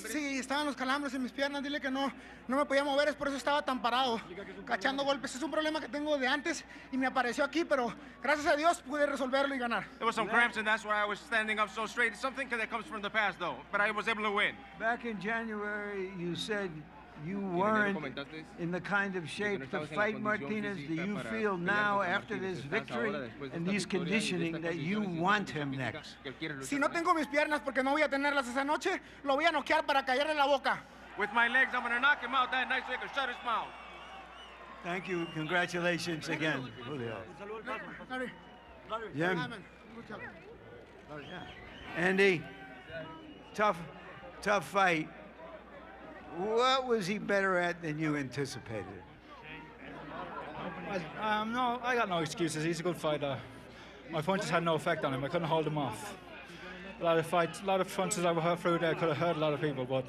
Sí, estaban los calambres en mis piernas. Dile que no me podía mover, es por eso estaba tan parado, cachando golpes. Es un problema que tengo de antes y me apareció aquí, pero gracias a Dios pude resolverlo y ganar. There was some cramps, and that's why I was standing up so straight. It's something that comes from the past, though, but I was able to win. Back in January, you said you weren't in the kind of shape to fight Martinez. Do you feel now, after this victory and these conditioning, that you want him next? Si no tengo mis piernas porque no voy a tenerlas esa noche, lo voy a noquear para callarle la boca. With my legs, I'm going to knock him out that night so he can shut his mouth. Thank you. Congratulations again, Julio. Jim. Andy, tough fight. What was he better at than you anticipated? No, I got no excuses. He's a good fighter. My punches had no effect on him. I couldn't hold him off. A lot of punches I were through there could have hurt a lot of people, but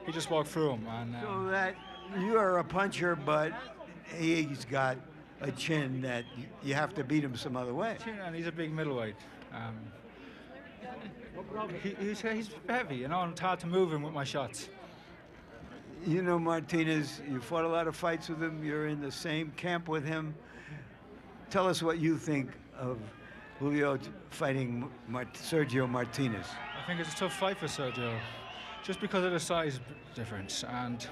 he just walked through them. And, so that you are a puncher, but he's got a chin that you have to beat him some other way. And he's a big middleweight. He's heavy, you know, and it's hard to move him with my shots. You know Martinez, you fought a lot of fights with him. You're in the same camp with him. Tell us what you think of Julio fighting Sergio Martinez. I think it's a tough fight for Sergio, just because of the size difference. And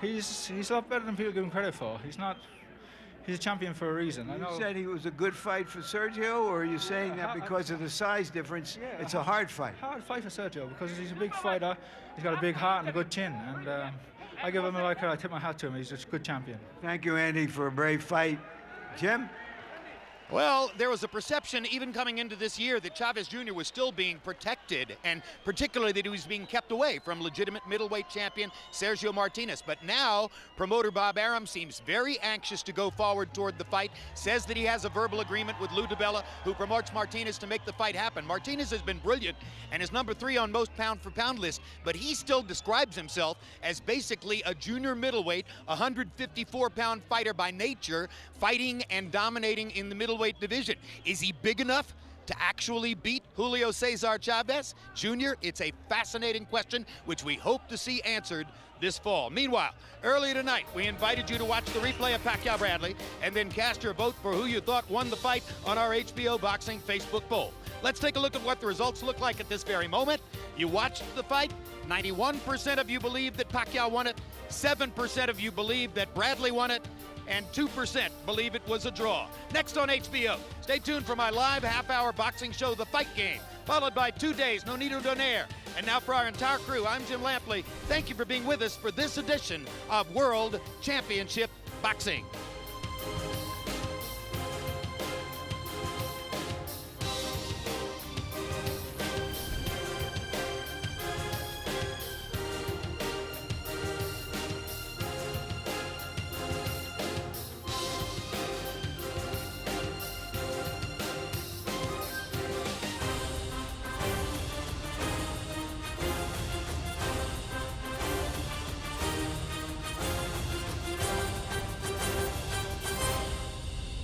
he's a lot better than people give him credit for. He's a champion for a reason. I know. You said he was a good fight for Sergio, or are you saying that because of the size difference, it's a hard fight? Hard fight for Sergio, because he's a big fighter. He's got a big heart and a good chin. And I give him I tip my hat to him. He's a good champion. Thank you, Andy, for a brave fight. Jim? Well, there was a perception even coming into this year that Chavez Jr. was still being protected, and particularly that he was being kept away from legitimate middleweight champion Sergio Martinez. But now, promoter Bob Arum seems very anxious to go forward toward the fight, says that he has a verbal agreement with Lou DiBella, who promotes Martinez to make the fight happen. Martinez has been brilliant and is #3 on most pound-for-pound list, but he still describes himself as basically a junior middleweight, 154-pound fighter by nature, fighting and dominating in the middleweight division. Is he big enough to actually beat Julio Cesar Chavez Jr.? It's a fascinating question, which we hope to see answered this fall. Meanwhile, earlier tonight, we invited you to watch the replay of Pacquiao Bradley and then cast your vote for who you thought won the fight on our HBO Boxing Facebook poll. Let's take a look at what the results look like at this very moment. You watched the fight. 91% of you believe that Pacquiao won it. 7% of you believe that Bradley won it. And 2% believe it was a draw. Next on HBO, stay tuned for my live half-hour boxing show, The Fight Game, followed by 2 days, No Nido Donaire. And now for our entire crew, I'm Jim Lampley. Thank you for being with us for this edition of World Championship Boxing.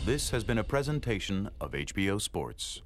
This has been a presentation of HBO Sports.